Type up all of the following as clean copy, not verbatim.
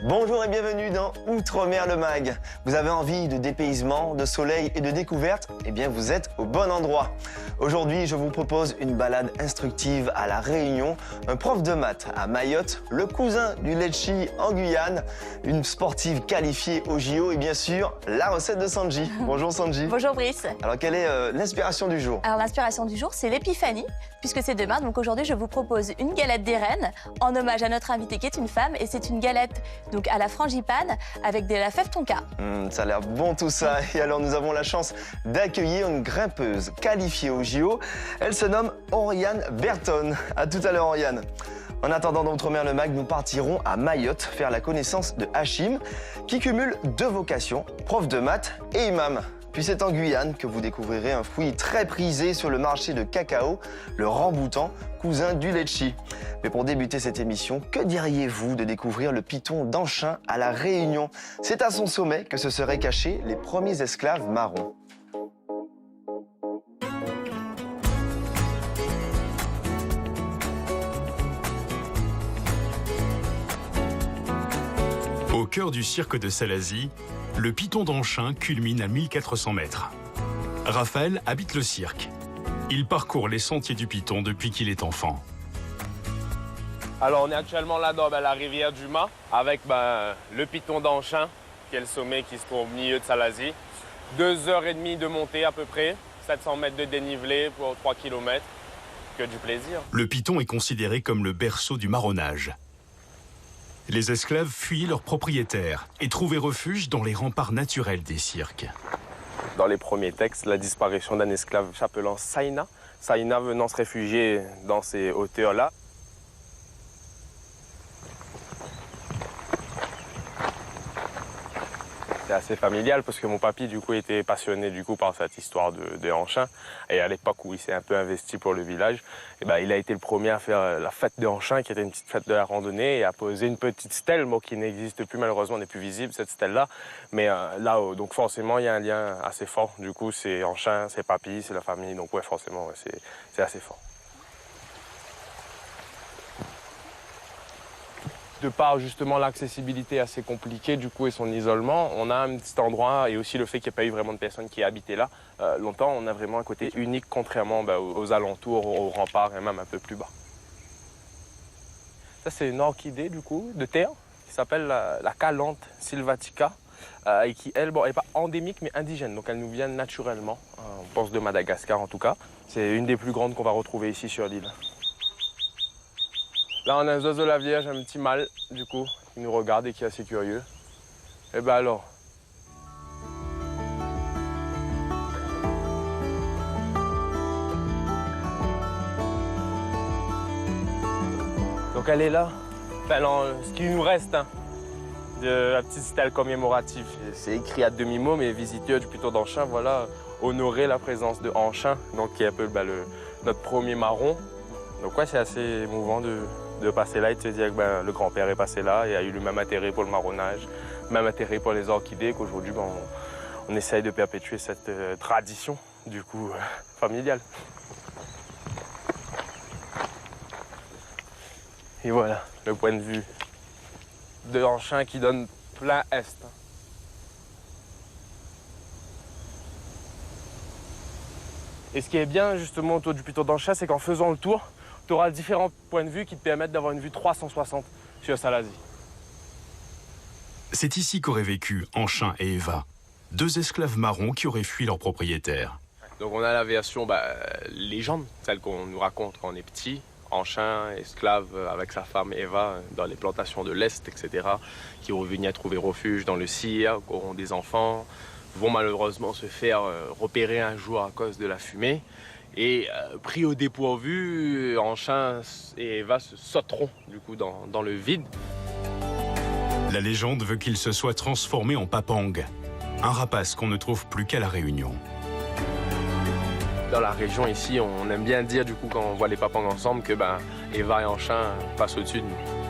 Bonjour et bienvenue dans Outre-mer le Mag. Vous avez envie de dépaysement, de soleil et de découverte? Eh bien, vous êtes au bon endroit. Aujourd'hui, je vous propose une balade instructive à La Réunion, un prof de maths à Mayotte, le cousin du Letchi en Guyane, une sportive qualifiée au JO et bien sûr, la recette de Sanji. Bonjour Sanji. Bonjour Brice. Alors, quelle est l'inspiration du jour? Alors l'inspiration du jour, c'est l'épiphanie, puisque c'est demain. Donc aujourd'hui, je vous propose une galette des reines en hommage à notre invitée qui est une femme. Et c'est une galette donc à la frangipane avec de la fève tonka. Ça a l'air bon tout ça. Et alors nous avons la chance d'accueillir une grimpeuse qualifiée au JO. Elle se nomme Oriane Berton. À tout à l'heure Oriane. En attendant d'Outre-mer le Mag, nous partirons à Mayotte faire la connaissance de Hachim, qui cumule deux vocations, prof de maths et imam. Puis c'est en Guyane que vous découvrirez un fruit très prisé sur le marché de cacao, le ramboutan, cousin du litchi. Mais pour débuter cette émission, que diriez-vous de découvrir le piton d'Anchin à La Réunion? C'est à son sommet que se seraient cachés les premiers esclaves marrons. Au cœur du cirque de Salazie, le piton d'Anchin culmine à 1400 mètres. Raphaël habite le cirque. Il parcourt les sentiers du piton depuis qu'il est enfant. Alors on est actuellement là dans la rivière du Mât avec le piton d'Anchin, qui est le sommet qui se trouve au milieu de Salazie. 2h30 de montée à peu près, 700 mètres de dénivelé pour 3 km. Que du plaisir. Le piton est considéré comme le berceau du marronnage. Les esclaves fuyaient leurs propriétaires et trouvaient refuge dans les remparts naturels des cirques. Dans les premiers textes, la disparition d'un esclave s'appelant Saïna. Saïna venant se réfugier dans ces hauteurs-là. C'est assez familial parce que mon papy du coup était passionné par cette histoire de Anchin. Et à l'époque où il s'est un peu investi pour le village, il a été le premier à faire la fête de Anchin, qui était une petite fête de la randonnée, et à poser une petite stèle, qui n'existe plus malheureusement, n'est plus visible cette stèle-là. Mais là-haut, donc forcément il y a un lien assez fort. Du coup c'est Anchin, c'est papy, c'est la famille, donc ouais forcément ouais, c'est assez fort. De par justement l'accessibilité assez compliquée du coup et son isolement, on a un petit endroit et aussi le fait qu'il n'y ait pas eu vraiment de personnes qui habitaient là longtemps, on a vraiment un côté unique contrairement aux alentours, aux remparts et même un peu plus bas. Ça c'est une orchidée du coup de terre qui s'appelle la Calanthe sylvatica et qui elle est pas endémique mais indigène, donc elle nous vient naturellement, on pense de Madagascar en tout cas. C'est une des plus grandes qu'on va retrouver ici sur l'île. Là, on a un oiseau de la Vierge, un petit mâle, du coup, qui nous regarde et qui est assez curieux. Et alors. Donc elle est là. Ce qui nous reste de la petite stèle commémorative. C'est écrit à demi-mot, mais visiteurs du piton d'Anchin, voilà, honorer la présence de Anchin, donc qui est un peu notre premier marron. Donc ouais, c'est assez émouvant de passer là et de se dire que le grand-père est passé là et a eu le même intérêt pour le marronnage, le même intérêt pour les orchidées, qu'aujourd'hui on essaye de perpétuer cette tradition du coup familiale. Et voilà, le point de vue de Anchin qui donne plein est. Et ce qui est bien justement autour du piton d'Anchin, c'est qu'en faisant le tour, tu auras différents points de vue qui te permettent d'avoir une vue 360 sur Salazie. C'est ici qu'auraient vécu Anchin et Eva, deux esclaves marrons qui auraient fui leur propriétaire. Donc on a la version légende, celle qu'on nous raconte quand on est petit. Anchin, esclave avec sa femme Eva dans les plantations de l'Est, etc., qui ont venu à trouver refuge dans le cirque, auront des enfants, vont malheureusement se faire repérer un jour à cause de la fumée. Et pris au dépourvu, Anchin et Eva se sauteront du coup dans le vide. La légende veut qu'il se soit transformé en papang, un rapace qu'on ne trouve plus qu'à La Réunion. Dans la région ici, on aime bien dire du coup quand on voit les papangs ensemble que Eva et Anchin passent au-dessus de nous.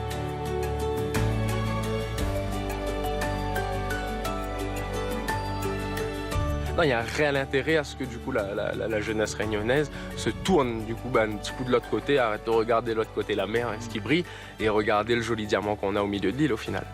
Non, il y a un réel intérêt à ce que du coup la jeunesse réunionnaise se tourne du coup un petit coup de l'autre côté, arrête de regarder de l'autre côté la mer, ce qui brille, et regarder le joli diamant qu'on a au milieu de l'île au final.